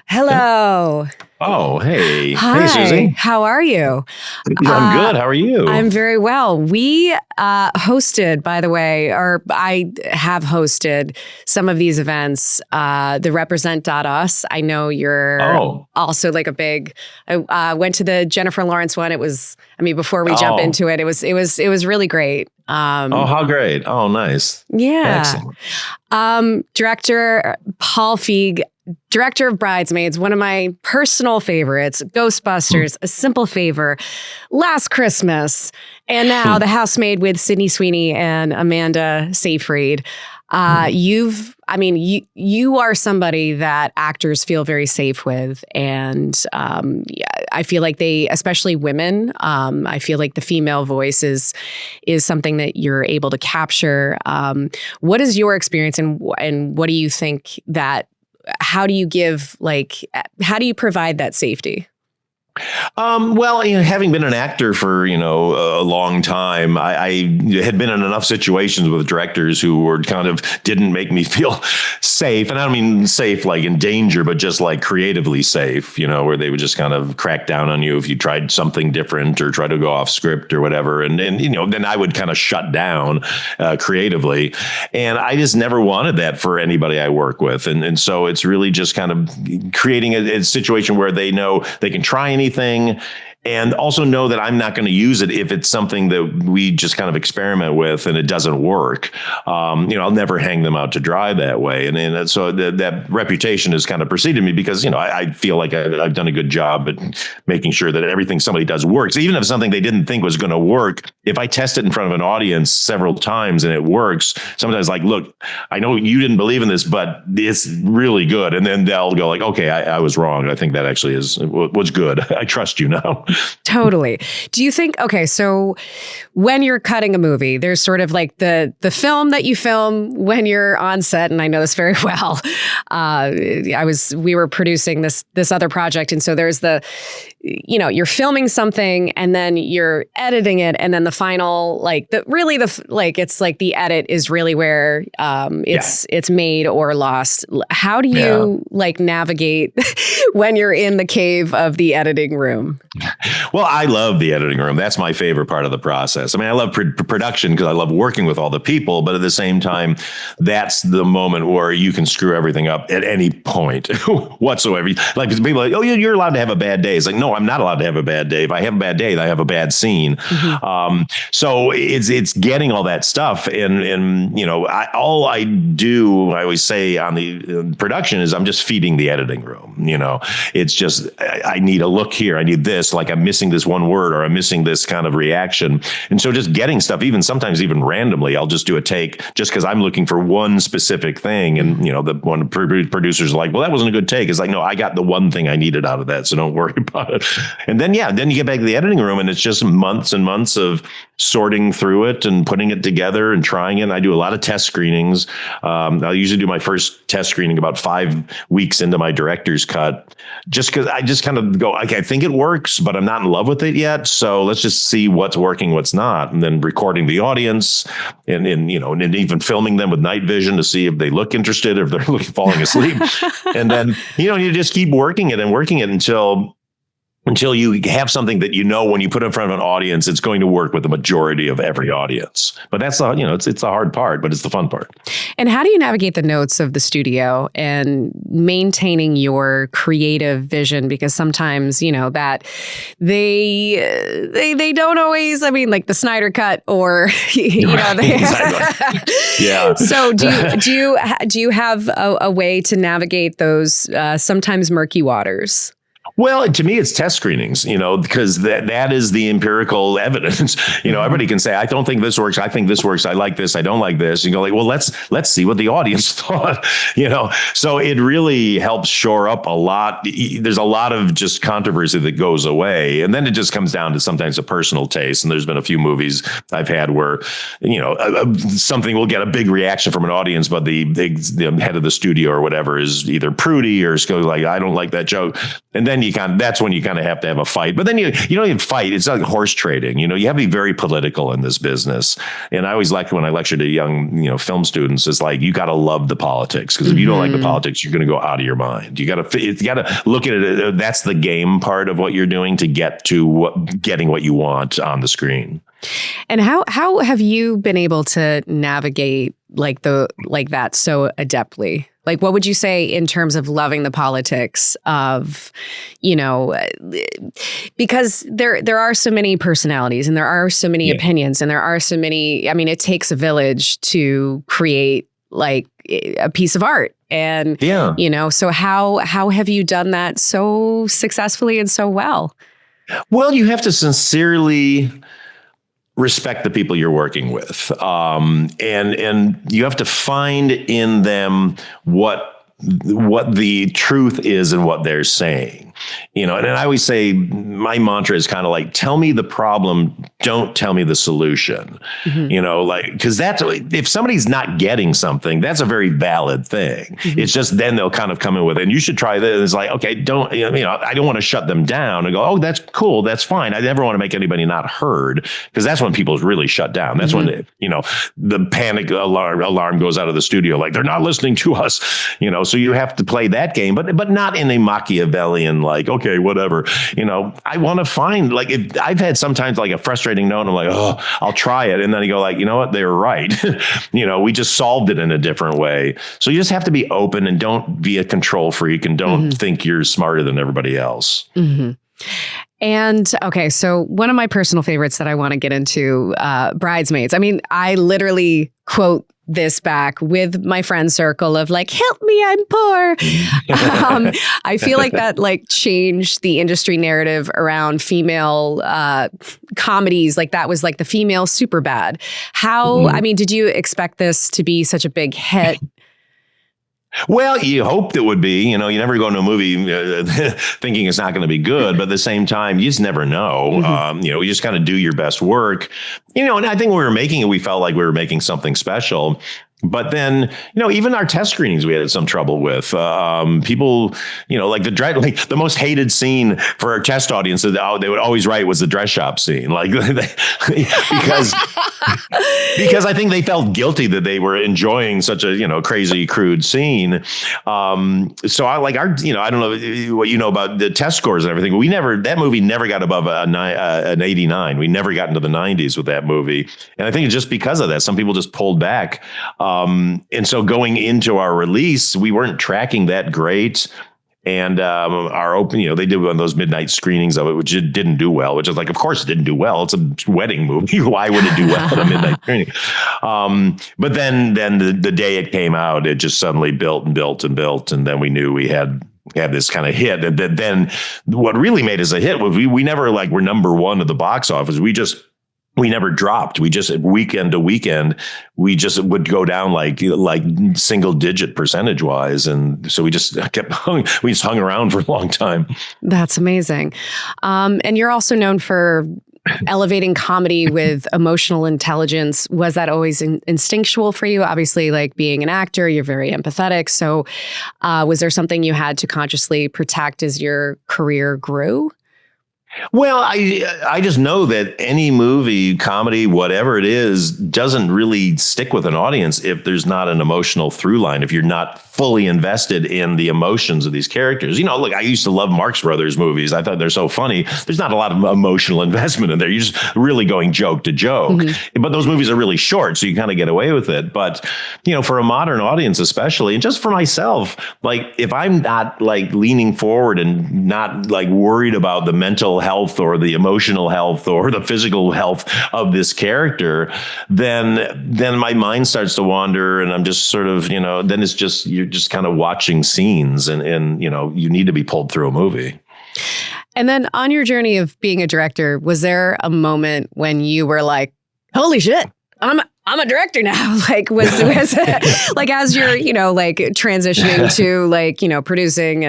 Hello. Oh, hey. Hi. Hey, Susie. How are you? I'm good. How are you? I'm very well. We hosted, by the way, or I have hosted some of these events, the Represent.us. I know you're also like a big, I went to the Jennifer Lawrence one. It was, before we jump into it, it was really great. How great. Oh, nice. Yeah. Excellent. Director Paul Feig, director of Bridesmaids, one of my personal favorites, Ghostbusters, A Simple Favor, Last Christmas, and now The Housemaid with Sydney Sweeney and Amanda Seyfried. You are somebody that actors feel very safe with. And I feel like they, especially women, I feel like the female voice is something that you're able to capture. What is your experience and what do you think how do you how do you provide that safety? Well, having been an actor for, a long time, I had been in enough situations with directors who were didn't make me feel safe. And I don't mean safe like in danger, but just like creatively safe, where they would just kind of crack down on you if you tried something different or try to go off script or whatever. And then I would kind of shut down creatively. And I just never wanted that for anybody I work with. And so it's really just kind of creating a situation where they know they can try anything and also know that I'm not going to use it if it's something that we just kind of experiment with and it doesn't work. I'll never hang them out to dry that way. And so that reputation has kind of preceded me because, I feel like I've done a good job at making sure that everything somebody does works. Even if something they didn't think was going to work, if I test it in front of an audience several times and it works, sometimes like, look, I know you didn't believe in this, but it's really good. And then they'll go like, okay, I was wrong. I think that actually was good. I trust you now. Totally. Do you think, so when you're cutting a movie, there's sort of like the film that you film when you're on set, and I know this very well. We were producing this other project, and so there's you're filming something and then you're editing it, and then the final, it's like the edit is really where it's made or lost. How do you navigate when you're in the cave of the editing room? Well, I love the editing room. That's my favorite part of the process. I love production because I love working with all the people, but at the same time, that's the moment where you can screw everything up at any point whatsoever. Like people are like, oh, you're allowed to have a bad day. It's like, no, I'm not allowed to have a bad day. If I have a bad day, I have a bad scene. Mm-hmm. So it's getting all that stuff. And all I do, I always say on the production is I'm just feeding the editing room. It's just, I need a look here. I need this, like I'm missing this one word or I'm missing this kind of reaction. And so just getting stuff, sometimes even randomly, I'll just do a take just because I'm looking for one specific thing. And, the one producer's like, well, that wasn't a good take. It's like, no, I got the one thing I needed out of that. So don't worry about it. And then, then you get back to the editing room and it's just months and months of sorting through it and putting it together and trying it. And I do a lot of test screenings. I'll usually do my first test screening about 5 weeks into my director's cut, just because I just kind of go, okay, I think it works, but I'm not in love with it yet. So let's just see what's working, what's not. And then recording the audience and even filming them with night vision to see if they look interested, or if they're falling asleep. And then, you just keep working it until you have something that when you put it in front of an audience, it's going to work with the majority of every audience. But that's it's the hard part, but it's the fun part. And how do you navigate the notes of the studio and maintaining your creative vision? Because sometimes, that they don't always, like the Snyder Cut or, Yeah. So do you have a way to navigate those sometimes murky waters? Well, to me, it's test screenings, because that is the empirical evidence. Everybody can say, I don't think this works. I think this works. I like this. I don't like this. You go like, well, let's see what the audience thought, So it really helps shore up a lot. There's a lot of just controversy that goes away. And then it just comes down to sometimes a personal taste. And there's been a few movies I've had where, something will get a big reaction from an audience, but the head of the studio or whatever is either prudy or goes like, I don't like that joke. And then you that's when you kind of have to have a fight. But then you don't even fight. It's like horse trading. You have to be very political in this business. And I always like when I lecture to young, film students, it's like, you got to love the politics, because if you don't like the politics, you're going to go out of your mind. You got to look at it. That's the game part of what you're doing to get to getting what you want on the screen. And how have you been able to navigate like that so adeptly? Like, what would you say in terms of loving the politics of, because there are so many personalities and there are so many opinions and there are so many, it takes a village to create like a piece of art. And, so how have you done that so successfully and so well? Well, you have to sincerely respect the people you're working with. And you have to find in them what the truth is and what they're saying. And I always say my mantra is kind of like, tell me the problem, don't tell me the solution. Because that's, if somebody's not getting something, that's a very valid thing. It's just then they'll kind of come in with, and you should try this. It's like, okay, I don't want to shut them down and go, oh, that's cool, that's fine. I never want to make anybody not heard, because that's when people really shut down. That's when, the panic alarm goes out of the studio, like they're not listening to us, so you have to play that game, but not in a Machiavellian, like, okay, whatever. I want to find, like, if I've had sometimes like a frustrating note, and I'm like, oh, I'll try it. And then you go like, you know what? They were right. We just solved it in a different way. So you just have to be open and don't be a control freak and don't think you're smarter than everybody else. And okay, so one of my personal favorites that I want to get into, Bridesmaids. I literally quote this back with my friend circle of like, help me, I'm poor. I feel like that like changed the industry narrative around female comedies. Like that was like the female Superbad. How, did you expect this to be such a big hit? Well, you hoped it would be. You never go into a movie thinking it's not going to be good, but at the same time, you just never know. You just kind of do your best work. And I think when we were making it, we felt like we were making something special. But then, even our test screenings, we had some trouble with people, like the most hated scene for our test audience that they would always write was the dress shop scene, like because I think they felt guilty that they were enjoying such a crazy, crude scene. So I like our, I don't know what about the test scores and everything. That movie never got above an 89. We never got into the 90s with that movie, and I think it's just because of that. Some people just pulled back. And so going into our release, we weren't tracking that great. And our open, they did one of those midnight screenings of it, which it didn't do well, which is like, of course it didn't do well. It's a wedding movie. Why would it do well at a midnight screening? But then the day it came out, it just suddenly built and built and built. And then we knew we had this kind of hit. And then what really made us a hit was we never were number one at the box office. We never dropped. We just weekend to weekend, we just would go down like single digit percentage wise. And so we just hung around for a long time. That's amazing. And you're also known for elevating comedy with emotional intelligence. Was that always instinctual for you? Obviously, like being an actor, you're very empathetic. So was there something you had to consciously protect as your career grew? Well, I just know that any movie, comedy, whatever it is, doesn't really stick with an audience if there's not an emotional through line, if you're not fully invested in the emotions of these characters. Look, I used to love Marx Brothers movies. I thought they're so funny. There's not a lot of emotional investment in there. You're just really going joke to joke. But those movies are really short, so you kind of get away with it. But, for a modern audience especially, and just for myself, like if I'm not like leaning forward and not like worried about the mental health or the emotional health or the physical health of this character, then my mind starts to wander, and I'm just sort of, then it's just, you're just kind of watching scenes, and you need to be pulled through a movie. And then on your journey of being a director, was there a moment when you were like, holy shit, I'm a director now? Like was like as you're, like transitioning to producing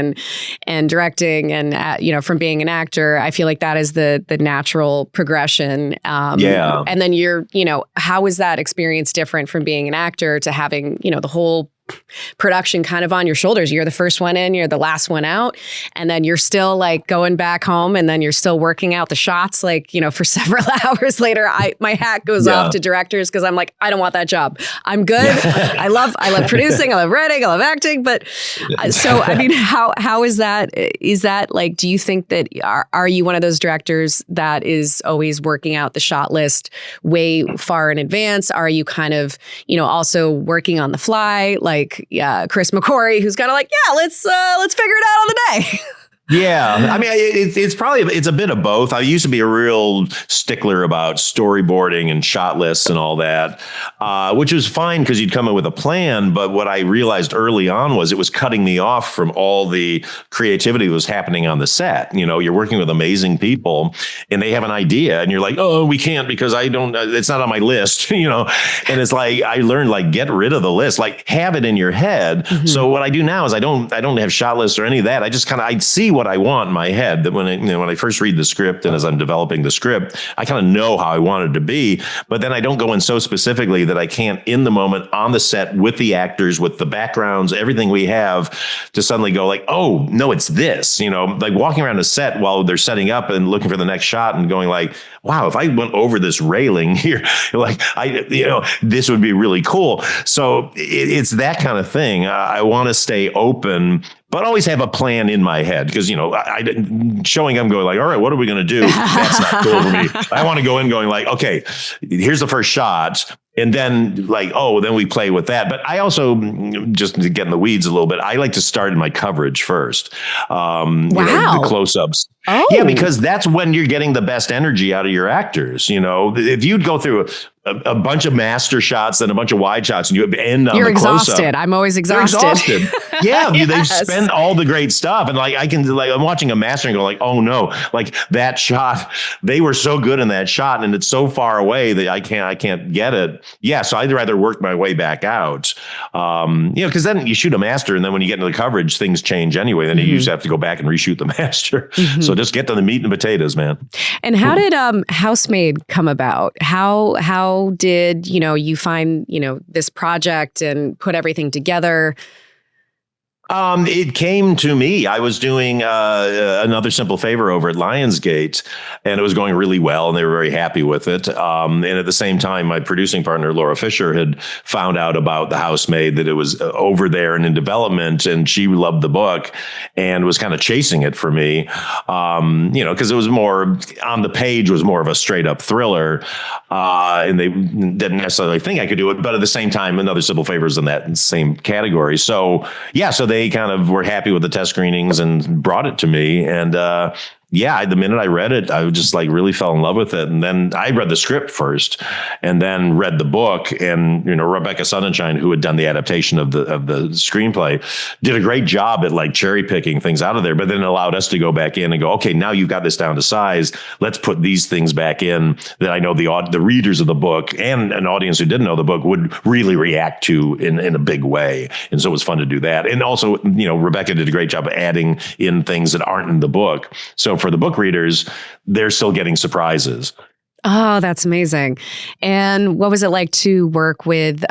and directing and, from being an actor, I feel like that is the natural progression. And then how is that experience different from being an actor to having, the whole production kind of on your shoulders. You're the first one in, you're the last one out. And then you're still like going back home and then you're still working out the shots, like, you know, for several hours later. My hat goes off to directors because I'm like, I don't want that job. I'm good. I love producing. I love writing. I love acting. But so, I mean, how is that? Is that like, do you think that are you one of those directors that is always working out the shot list way far in advance? Are you kind of, you know, also working on the fly? Like, Chris McQuarrie, who's kind of like, let's figure it out on the day. Yeah, I mean, it's a bit of both. I used to be a real stickler about storyboarding and shot lists and all that, which was fine because you'd come in with a plan. But what I realized early on was it was cutting me off from all the creativity that was happening on the set. You know, you're working with amazing people and they have an idea and you're like, oh, we can't because it's not on my list, you know. And it's like I learned, like, get rid of the list, like have it in your head. Mm-hmm. So what I do now is I don't have shot lists or any of that. I just I see what I want in my head, that when I first read the script and as I'm developing the script, I kind of know how I want it to be, but then I don't go in so specifically that I can't in the moment on the set with the actors, with the backgrounds, everything we have, to suddenly go like, oh no, it's this, you know, like walking around a set while they're setting up and looking for the next shot and going like, wow, if I went over this railing here, like this would be really cool. So it's that kind of thing. I want to stay open, but always have a plan in my head because, you know, showing up going like, all right, what are we going to do? That's not cool for me. I want to go in going like, okay, here's the first shot. And then like, oh, then we play with that. But I also, just to get in the weeds a little bit, I like to start in my coverage first. Wow. You know, the close-ups. Oh. Yeah, because that's when you're getting the best energy out of your actors. You know, if you'd go through a bunch of master shots and a bunch of wide shots and you end on You're the close-up. Exhausted. I'm always exhausted. Yeah, yes. They've spent all the great stuff. And like, I'm watching a master and go like, oh no, like that shot, they were so good in that shot and it's so far away that I can't get it. Yeah, so I'd rather work my way back out. You know, because then you shoot a master and then when you get into the coverage, things change anyway. Then you usually have to go back and reshoot the master. Mm-hmm. So just get to the meat and potatoes, man. And how did Housemaid come about? How did, you know, you find, you know, this project and put everything together? It came to me. I was doing Another Simple Favor over at Lionsgate, and it was going really well, and they were very happy with it. And at the same time, my producing partner, Laura Fisher, had found out about The Housemaid, that it was over there and in development, and she loved the book and was kind of chasing it for me, you know, because it was more, on the page, was more of a straight-up thriller, and they didn't necessarily think I could do it, but at the same time, Another Simple Favor is in that same category. So, yeah, so they kind of were happy with the test screenings and brought it to me. And yeah, the minute I read it, I just like really fell in love with it. And then I read the script first and then read the book. And, you know, Rebecca Sonnenschein, who had done the adaptation of the screenplay, did a great job at like cherry picking things out of there, but then allowed us to go back in and go, okay, now you've got this down to size. Let's put these things back in that I know the readers of the book and an audience who didn't know the book would really react to in a big way. And so it was fun to do that. And also, you know, Rebecca did a great job of adding in things that aren't in the book. So for the book readers, they're still getting surprises. Oh, that's amazing. And what was it like to work with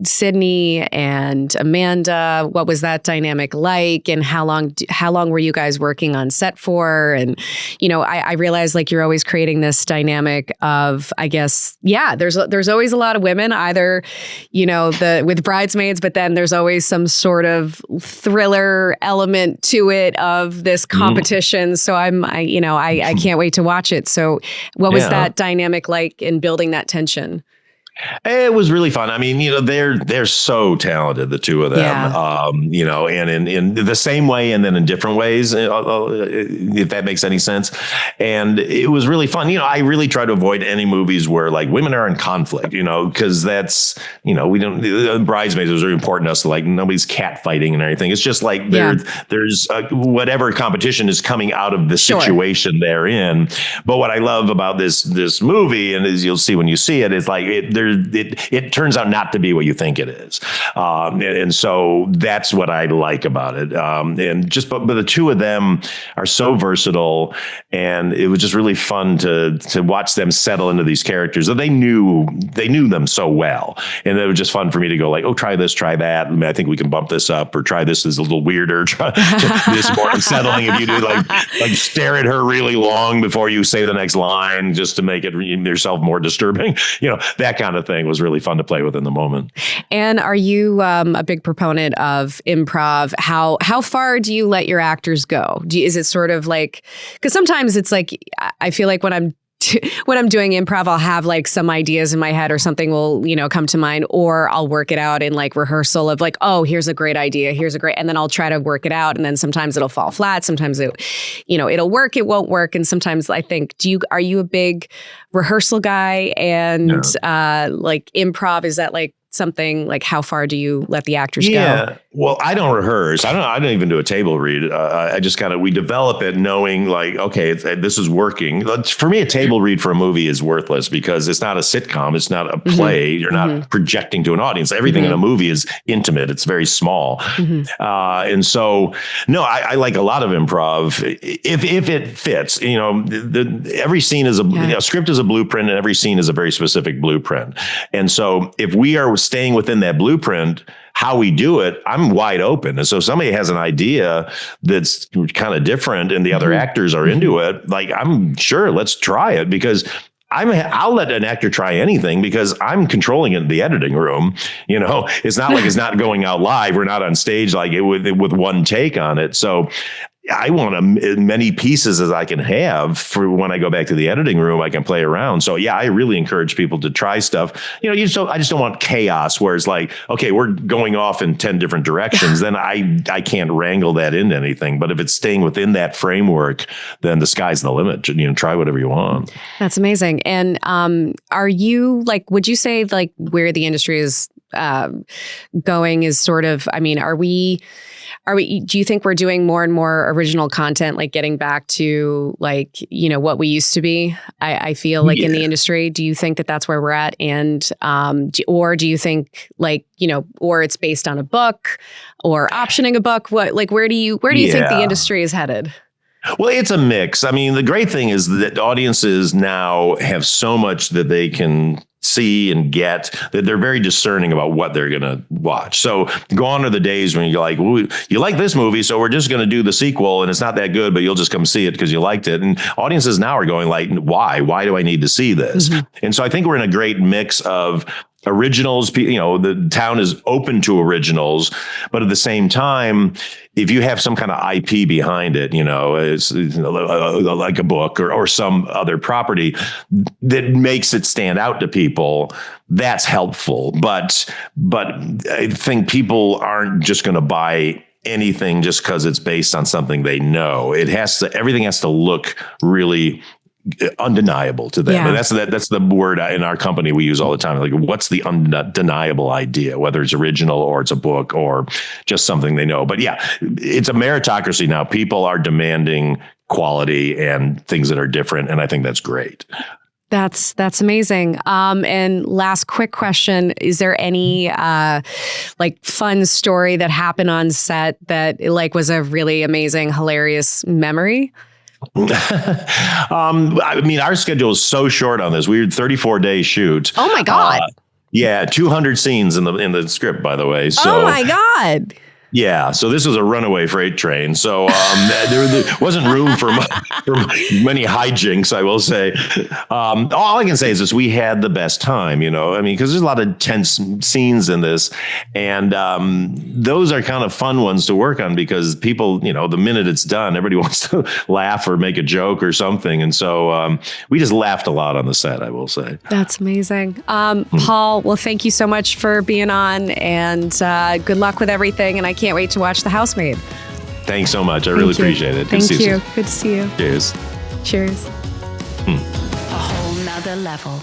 Sydney and Amanda? What was that dynamic like? And how long were you guys working on set for? And, you know, I realize like you're always creating this dynamic of, I guess, yeah, there's always a lot of women, either, you know, with Bridesmaids, but then there's always some sort of thriller element to it of this competition. So I can't wait to watch it. So what was that dynamic like in building that tension? It was really fun. I mean, you know, they're so talented, the two of them, you know, and in the same way and then in different ways, if that makes any sense. And it was really fun. You know, I really try to avoid any movies where like women are in conflict, you know, because that's, you know, Bridesmaids was very important to us. Like nobody's cat fighting and everything. It's just like there's whatever competition is coming out of the situation they're in. But what I love about this movie, and as you'll see when you see it, is like there's it turns out not to be what you think it is. And so that's what I like about it. But the two of them are so versatile, and it was just really fun to watch them settle into these characters that they knew them so well. And it was just fun for me to go like, oh, try this, try that. I mean, I think we can bump this up, or try this is a little weirder. Try this more unsettling if you do like stare at her really long before you say the next line, just to make it yourself more disturbing. That kind of thing was really fun to play with in the moment. And are you a big proponent of improv? How far do you let your actors go? Is it sort of like, because sometimes it's like, I feel like when I'm doing improv, I'll have like some ideas in my head, or something will, come to mind, or I'll work it out in like rehearsal of like, oh, here's a great idea. And then I'll try to work it out. And then sometimes it'll fall flat. Sometimes it'll work, it won't work. And sometimes I think, are you a big rehearsal guy? And like improv, is that like something like, how far do you let the actors go? Well, I don't rehearse. I don't even do a table read. I just we develop it knowing like, okay, this is working. For me, a table read for a movie is worthless because it's not a sitcom. It's not a play. You're not projecting to an audience. Everything in a movie is intimate. It's very small. And so, no, I like a lot of improv if it fits. Every scene is a script is a blueprint, and every scene is a very specific blueprint. And so if we are staying within that blueprint, how we do it, I'm wide open. And so if somebody has an idea that's kind of different and the other actors are into it, like, I'm sure, let's try it, because I'll let an actor try anything because I'm controlling it in the editing room. It's not like it's not going out live. We're not on stage like it with one take on it. So I want as many pieces as I can have for when I go back to the editing room, I can play around. So I really encourage people to try stuff. I just don't want chaos where it's like, okay, we're going off in 10 different directions. Then I can't wrangle that into anything. But if it's staying within that framework, then the sky's the limit. Try whatever you want. That's amazing. And are you like, would you say like where the industry is going is sort of, do you think we're doing more and more original content, like getting back to like, what we used to be? I feel like in the industry, do you think that that's where we're at? And, or do you think like, or it's based on a book or optioning a book? Where do you think the industry is headed? Well, it's a mix. The great thing is that audiences now have so much that they can see and get, that they're very discerning about what they're going to watch. So gone are the days when you're like, well, you like this movie, so we're just going to do the sequel, and it's not that good, but you'll just come see it because you liked it. And audiences now are going like, why do I need to see this? And so I think we're in a great mix of originals. The town is open to originals, but at the same time, if you have some kind of IP behind it, it's like a book or some other property that makes it stand out to people, that's helpful. But I think people aren't just going to buy anything just because it's based on something they know. Everything has to look really undeniable to them. And that's the word in our company we use all the time. Like, what's the undeniable idea, whether it's original or it's a book or just something they know. But it's a meritocracy now. People are demanding quality and things that are different. And I think that's great. That's amazing. And last quick question, is there any like fun story that happened on set that like was a really amazing, hilarious memory? Our schedule is so short on this. We had 34-day shoot. Oh my God. 200 scenes in the script, by the way. So, oh my God. Yeah, so this was a runaway freight train. So there wasn't room for many hijinks, I will say. All I can say is this: we had the best time, because there's a lot of tense scenes in this. And those are kind of fun ones to work on because people, the minute it's done, everybody wants to laugh or make a joke or something. And so we just laughed a lot on the set, I will say. That's amazing. Paul, well, thank you so much for being on, and good luck with everything. And I can't wait to watch The Housemaid. Thanks so much. I really appreciate it. Thank you. Good to see you. Cheers. Cheers. A whole nother level.